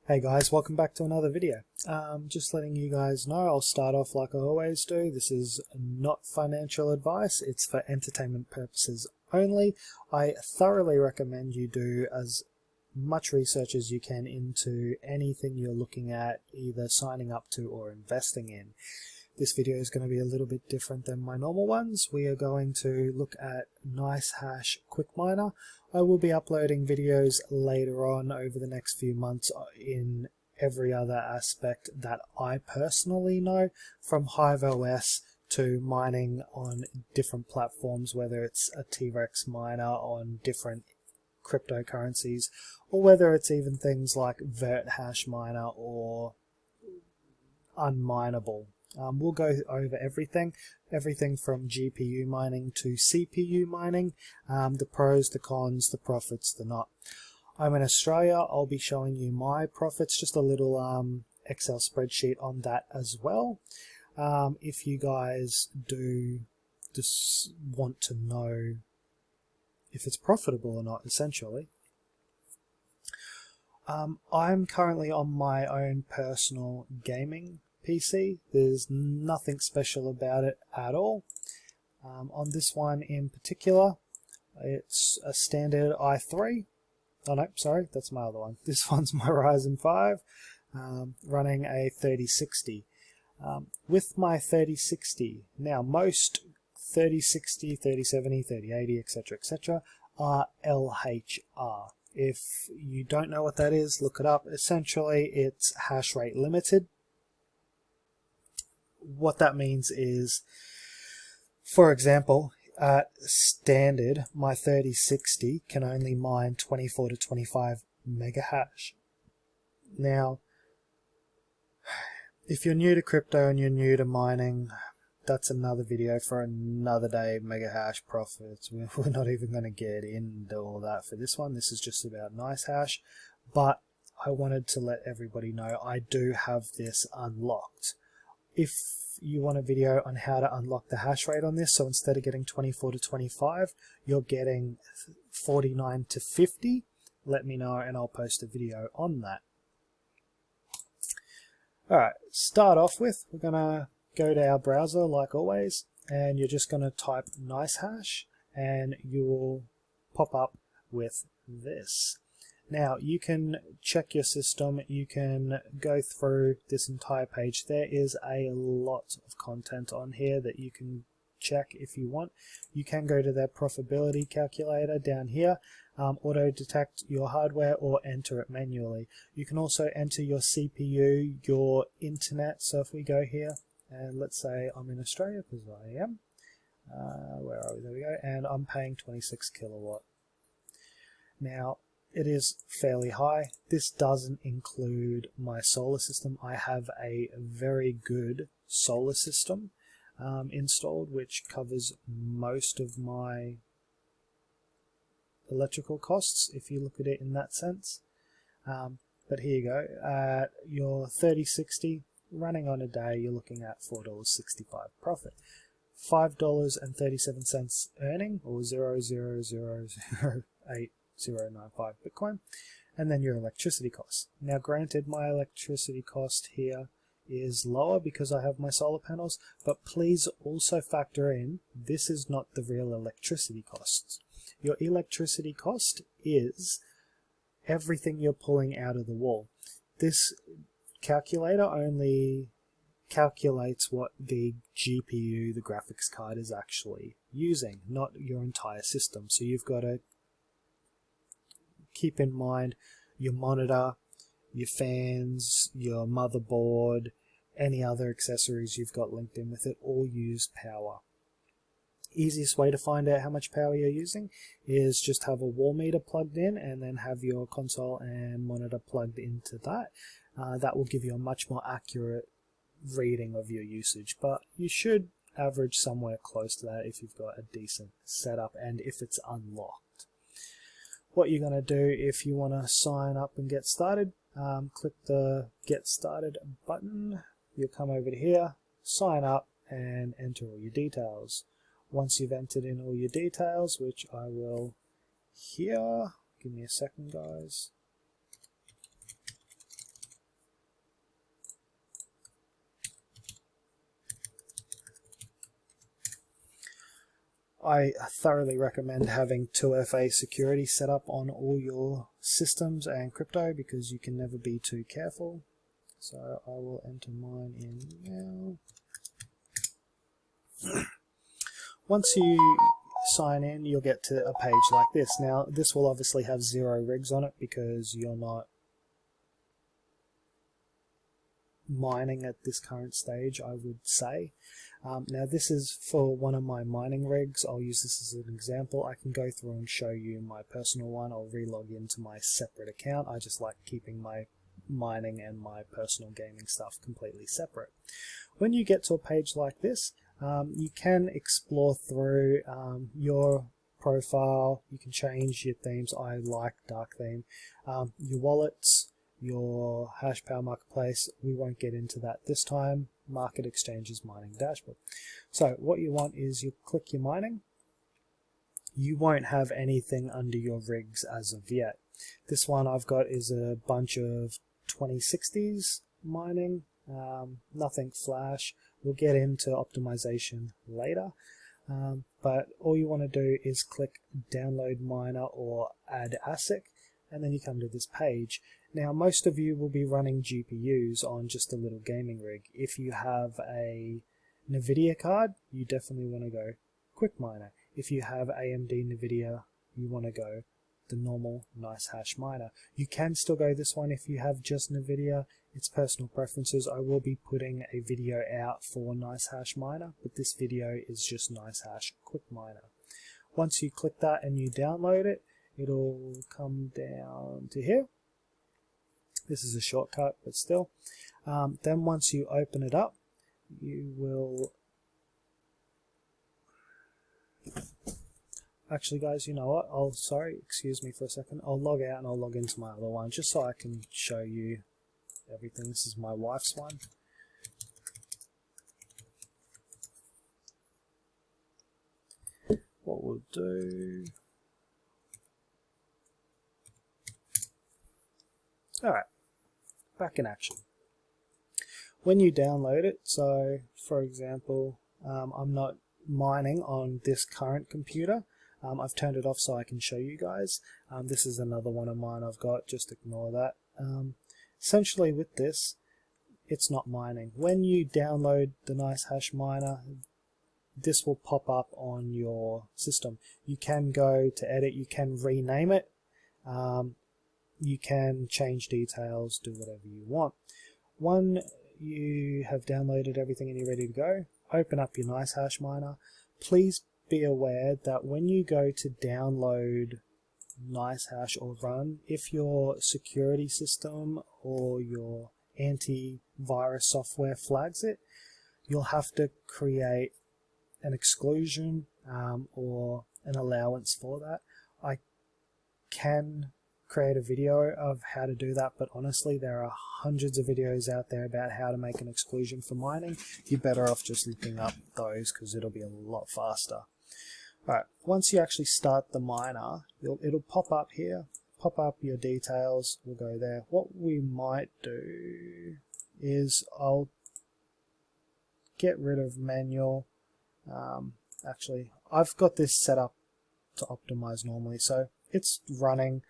Hey guys, welcome back to another video. Just letting you guys know, I'll start off like I always do. This is not financial advice, it's for entertainment purposes only. I thoroughly recommend you do as much research as you can into anything you're looking at, either signing up to or investing in. This video is going to be a little bit different than my normal ones. We are going to look at Nicehash Quickminer. I will be uploading videos later on over the next few months in every other aspect that I personally know, from HiveOS to mining on different platforms, whether it's a T-Rex miner on different cryptocurrencies, or whether it's even things like VertHash miner or unminable. We'll go over everything from GPU mining to CPU mining, the pros, the cons, the profits, the not. I'm in Australia. I'll be showing you my profits, just a little Excel spreadsheet on that as well. If you guys do just want to know if it's profitable or not, essentially. I'm currently on my own personal gaming PC. There's nothing special about it at all. On this one in particular, it's a standard i3. Oh no, sorry, that's my other one. This one's my Ryzen 5, running a 3060. With my 3060, now most 3060, 3070, 3080, etc., are LHR. If you don't know what that is, look it up. Essentially, it's hash rate limited. What that means is, for example, at standard, my 3060 can only mine 24 to 25 mega hash. Now, if you're new to crypto and you're new to mining, that's another video for another day. Mega hash profits, we're not even going to get into all that for this one. This is just about Nicehash, but I wanted to let everybody know I do have this unlocked. If you want a video on how to unlock the hash rate on this, so instead of getting 24 to 25, you're getting 49 to 50, let me know and I'll post a video on that. Alright, start off with, we're going to go to our browser like always, and you're just going to type Nicehash and you will pop up with this. Now, you can check your system, you can go through this entire page. There is a lot of content on here that you can check if you want. You can go to their profitability calculator down here, auto detect your hardware or enter it manually. You can also enter your CPU, your internet. So if we go here, and let's say I'm in Australia, because I am, where are we? There we go, and I'm paying 26 kilowatt. Now, it is fairly high. This doesn't include my solar system. I have a very good solar system installed, which covers most of my electrical costs, if you look at it in that sense. But here you go. Your 3060 running on a day, you're looking at $4.65 profit. $5.37 earning, or 0.0008095 Bitcoin, and then your electricity costs. Now granted, my electricity cost here is lower because I have my solar panels, but please also factor in, this is not the real electricity costs. Your electricity cost is everything you're pulling out of the wall. This calculator only calculates what the GPU, the graphics card, is actually using, not your entire system. So you've got to keep in mind your monitor, your fans, your motherboard, any other accessories you've got linked in with it, all use power. Easiest way to find out how much power you're using is just have a wall meter plugged in and then have your console and monitor plugged into that. That will give you a much more accurate reading of your usage, but you should average somewhere close to that if you've got a decent setup and if it's unlocked. What you're going to do if you want to sign up and get started, click the Get Started button. You'll come over to here, sign up, and enter all your details. Once you've entered in all your details, which I will here, give me a second guys, I thoroughly recommend having 2FA security set up on all your systems and crypto because you can never be too careful. So I will enter mine in now. Once you sign in, you'll get to a page like this. Now, this will obviously have 0 rigs on it because you're not mining at this current stage, I would say. Now this is for one of my mining rigs. I'll use this as an example. I can go through and show you my personal one. I'll relog into my separate account. I just like keeping my mining and my personal gaming stuff completely separate. When you get to a page like this, you can explore through your profile. You can change your themes. I like dark theme. Your wallets, your HashPower marketplace. We won't get into that this time. Market exchanges mining dashboard. So what you want is you click your mining. You won't have anything under your rigs as of yet. This one I've got is a bunch of 2060s mining, nothing flash. We'll get into optimization later, but all you want to do is click download miner or add ASIC, and then you come to this page. Now most of you will be running GPUs on just a little gaming rig. If you have a NVIDIA card, you definitely want to go Quickminer. If you have AMD NVIDIA, you want to go the normal Nicehash miner. You can still go this one if you have just NVIDIA. It's personal preferences. I will be putting a video out for Nicehash miner, but this video is just Nicehash Quickminer. Once you click that and you download it, it'll come down to here. This is a shortcut, but still. Then once you open it up, you will... Actually, guys, you know what? Sorry, excuse me for a second. I'll log out and I'll log into my other one just so I can show you everything. This is my wife's one. What we'll do... Alright, back in action. When you download it, so for example, I'm not mining on this current computer. I've turned it off so I can show you guys. This is another one of mine I've got, just ignore that. Essentially with this, it's not mining. When you download the Nicehash miner, this will pop up on your system. You can go to edit, you can rename it. You can change details, do whatever you want. When you have downloaded everything and you're ready to go, open up your Nicehash miner. Please be aware that when you go to download Nicehash or run, if your security system or your antivirus software flags it, you'll have to create an exclusion or an allowance for that. I can create a video of how to do that, but honestly there are hundreds of videos out there about how to make an exclusion for mining. You're better off just looking up those because it'll be a lot faster. Alright, once you actually start the miner, it'll pop up here, pop up your details, we'll go there. What we might do is I'll get rid of manual. Actually, I've got this set up to optimize normally, so it's running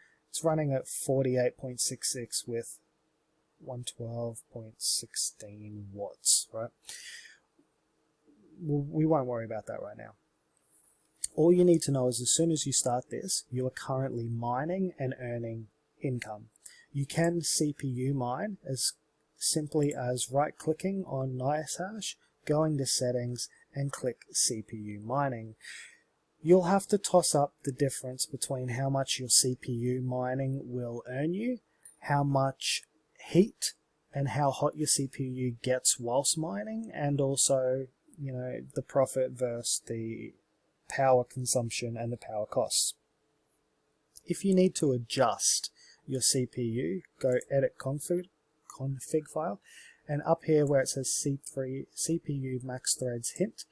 at 48.66 with 112.16 watts, right? We won't worry about that right now. All you need to know is as soon as you start this, you are currently mining and earning income. You can CPU mine as simply as right-clicking on Nicehash, going to settings, and click CPU mining. You'll have to toss up the difference between how much your CPU mining will earn you, how much heat and how hot your CPU gets whilst mining, and also, you know, the profit versus the power consumption and the power costs. If you need to adjust your CPU, go edit config file, and up here where it says C3 CPU max threads hint,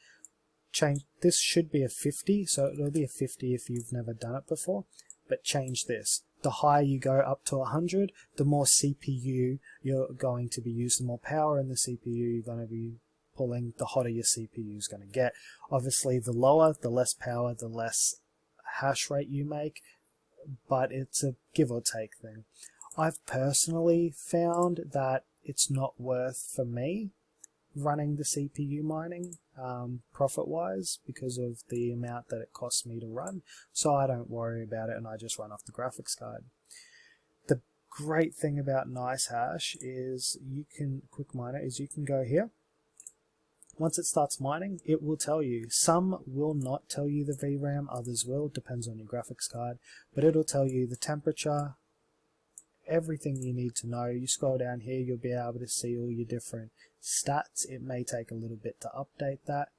change this. Should be a 50, so it'll be a 50 if you've never done it before, but change this. The higher you go up to 100, the more CPU you're going to be using, the more power in the CPU you're going to be pulling, the hotter your CPU is going to get. Obviously, the lower, the less power, the less hash rate you make, but it's a give or take thing. I've personally found that it's not worth for me running the CPU mining profit-wise because of the amount that it costs me to run, so I don't worry about it and I just run off the graphics card. The great thing about Nicehash is Quickminer is you can go here. Once it starts mining, it will tell you. Some will not tell you the VRAM, others will, depends on your graphics card, but it'll tell you the temperature, everything you need to know. You scroll down here, you'll be able to see all your different stats. It may take a little bit to update that.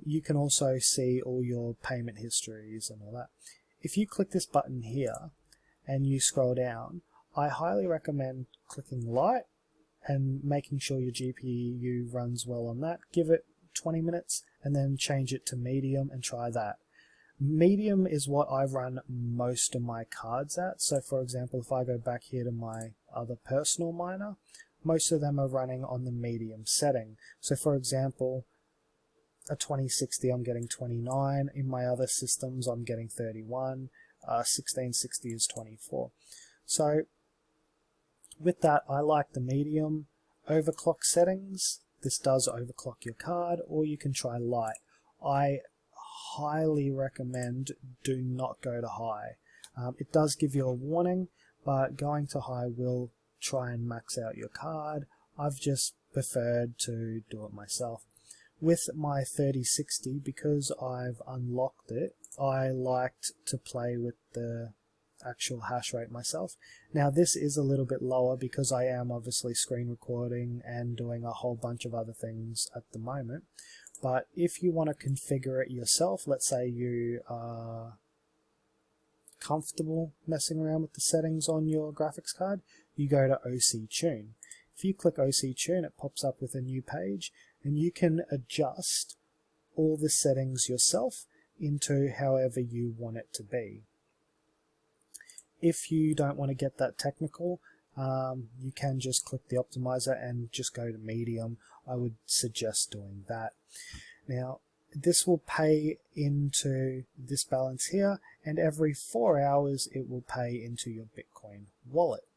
You can also see all your payment histories and all that. If you click this button here and you scroll down, I highly recommend clicking light and making sure your GPU runs well on that. Give it 20 minutes and then change it to medium and try that. Medium is what I run most of my cards at. So for example, if I go back here to my other personal miner, most of them are running on the medium setting. So for example, a 2060 I'm getting 29, in my other systems I'm getting 31, 1660 is 24. So with that, I like the medium overclock settings. This does overclock your card, or you can try light. I highly recommend do not go to high. It does give you a warning, but going to high will try and max out your card. I've just preferred to do it myself. With my 3060, because I've unlocked it, I liked to play with the actual hash rate myself. Now this is a little bit lower because I am obviously screen recording and doing a whole bunch of other things at the moment. But if you want to configure it yourself, let's say you are comfortable messing around with the settings on your graphics card, you go to OC Tune. If you click OC Tune, it pops up with a new page and you can adjust all the settings yourself into however you want it to be. If you don't want to get that technical, you can just click the optimizer and just go to medium. I would suggest doing that. Now, this will pay into this balance here, and every 4 hours it will pay into your Bitcoin wallet.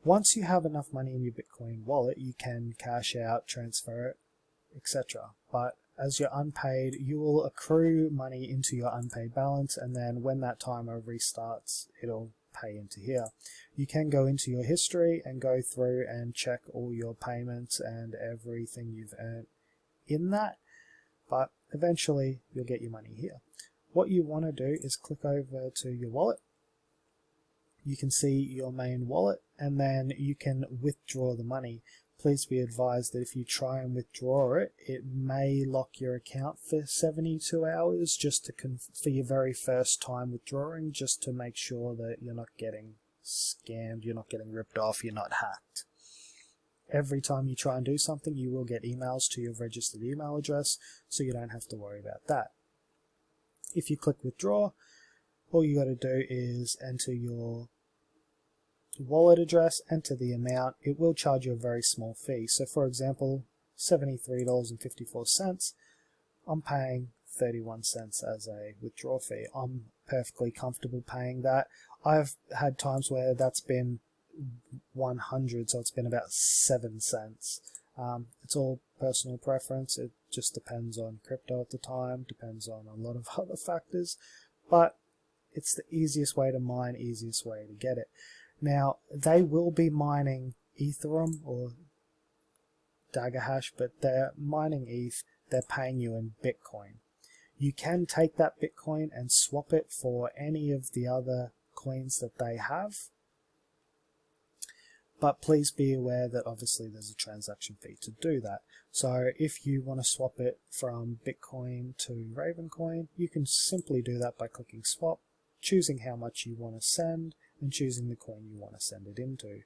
Once you have enough money in your Bitcoin wallet, you can cash out, transfer it, etc. But as you're unpaid, you will accrue money into your unpaid balance, and then when that timer restarts, it'll pay into here. You can go into your history and go through and check all your payments and everything you've earned in that, but eventually you'll get your money here. What you want to do is click over to your wallet. You can see your main wallet and then you can withdraw the money. Please be advised that if you try and withdraw it, it may lock your account for 72 hours just to for your very first time withdrawing, just to make sure that you're not getting scammed, you're not getting ripped off, you're not hacked. Every time you try and do something, you will get emails to your registered email address, so you don't have to worry about that. If you click withdraw, all you got to do is enter your wallet address, enter the amount. It will charge you a very small fee. So for example, $73.54, I'm paying 31 cents as a withdrawal fee. I'm perfectly comfortable paying that. I've had times where that's been 100, so it's been about 7 cents. It's all personal preference. It just depends on crypto at the time, depends on a lot of other factors, but it's the easiest way to mine, easiest way to get it. Now, they will be mining Ethereum or Dagger Hash, but they're mining ETH, they're paying you in Bitcoin. You can take that Bitcoin and swap it for any of the other coins that they have, but please be aware that obviously there's a transaction fee to do that. So if you want to swap it from Bitcoin to Ravencoin, you can simply do that by clicking swap, choosing how much you want to send, and choosing the coin you want to send it into.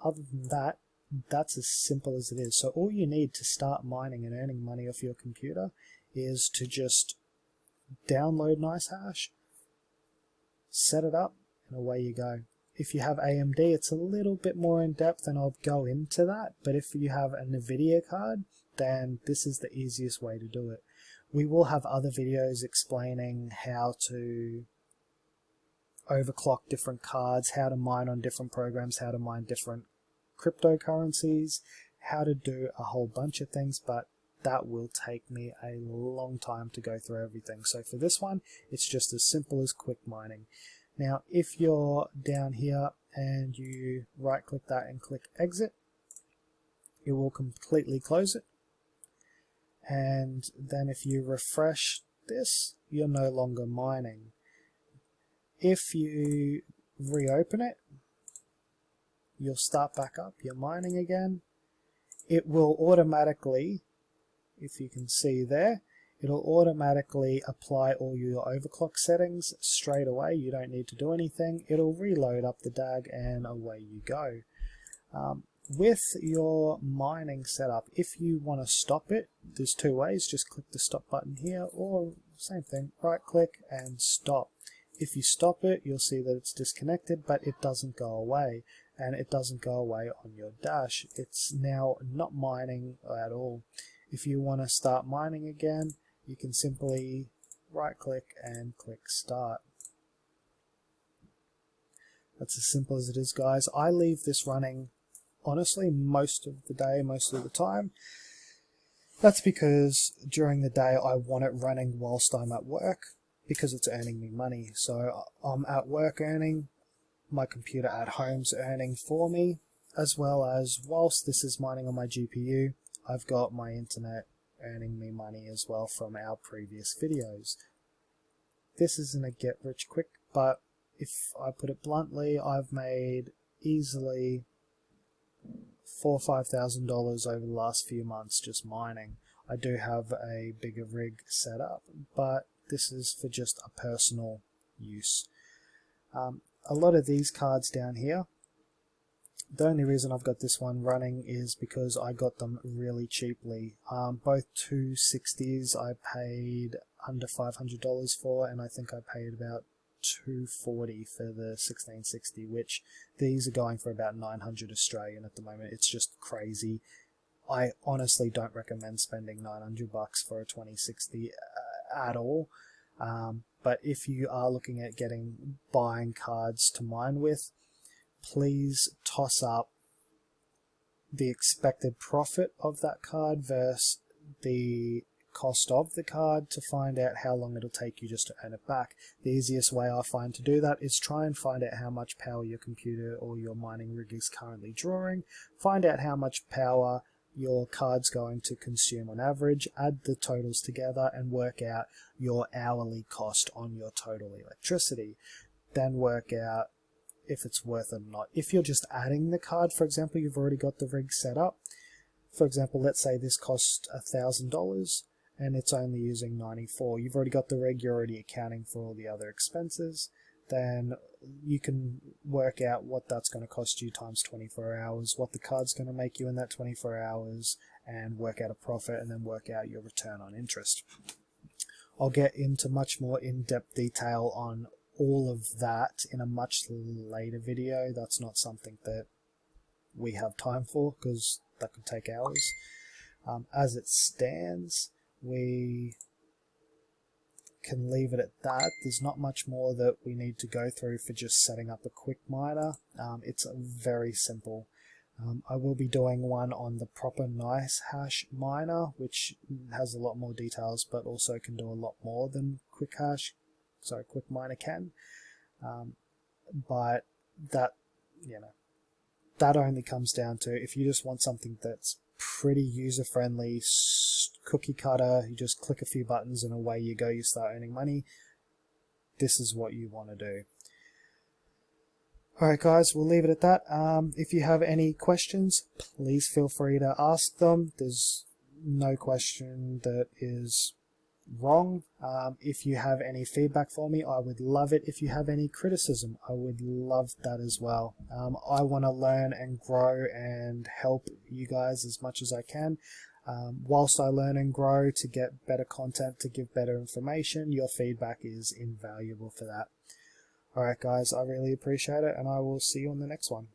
Other than that, that's as simple as it is. So all you need to start mining and earning money off your computer is to just download Nicehash, set it up, and away you go. If you have AMD, it's a little bit more in depth and I'll go into that, but if you have a NVIDIA card, then this is the easiest way to do it. We will have other videos explaining how to overclock different cards, how to mine on different programs, how to mine different cryptocurrencies, how to do a whole bunch of things, but that will take me a long time to go through everything. So for this one, it's just as simple as quick mining. Now, if you're down here and you right click that and click exit, it will completely close it. And then if you refresh this, you're no longer mining. If you reopen it, you'll start back up, you're mining again. It will automatically, if you can see there, it'll automatically apply all your overclock settings straight away. You don't need to do anything. It'll reload up the DAG and away you go. With your mining setup, if you want to stop it, there's two ways. Just click the stop button here, or same thing, right click and stop. If you stop it, you'll see that it's disconnected, but it doesn't go away, and it doesn't go away on your dash. It's now not mining at all. If you want to start mining again, you can simply right click and click start. That's as simple as it is, guys. I leave this running honestly most of the day, most of the time. That's because during the day I want it running whilst I'm at work, because it's earning me money. So I'm at work earning, my computer at home's earning for me, as well as whilst this is mining on my GPU, I've got my internet earning me money as well from our previous videos. This isn't a get rich quick, but if I put it bluntly, I've made easily $4,000 or $5,000 over the last few months just mining. I do have a bigger rig set up, but this is for just a personal use. A lot of these cards down here, the only reason I've got this one running is because I got them really cheaply. Both 260s I paid under $500 for, and I think I paid about $240 for the 1660, which these are going for about 900 Australian at the moment. It's just crazy. I honestly don't recommend spending 900 bucks for a 2060 at all. But if you are looking at buying cards to mine with, please toss up the expected profit of that card versus the cost of the card to find out how long it'll take you just to earn it back. The easiest way I find to do that is try and find out how much power your computer or your mining rig is currently drawing, find out how much power your card's going to consume on average, add the totals together and work out your hourly cost on your total electricity. Then work out if it's worth it or not. If you're just adding the card, for example, you've already got the rig set up. For example, let's say this cost $1,000 and it's only using 94. You've already got the rig, you're already accounting for all the other expenses. Then you can work out what that's going to cost you times 24 hours, what the card's going to make you in that 24 hours, and work out a profit, and then work out your return on interest. I'll get into much more in-depth detail on all of that in a much later video. That's not something that we have time for, because that could take hours. As it stands, we can leave it at that. There's not much more that we need to go through for just setting up a quick miner. It's very simple. I will be doing one on the proper Nicehash miner, which has a lot more details, but also can do a lot more than Quickminer can. But that, that only comes down to if you just want something that's pretty user-friendly, cookie cutter, you just click a few buttons and away you go, you start earning money. This is what you want to do. Alright guys, we'll leave it at that. If you have any questions, please feel free to ask them. There's no question that is wrong. If you have any feedback for me, I would love it. If you have any criticism, I would love that as well. I want to learn and grow and help you guys as much as I can. Whilst I learn and grow to get better content, to give better information, your feedback is invaluable for that. Alright guys, I really appreciate it, and I will see you on the next one.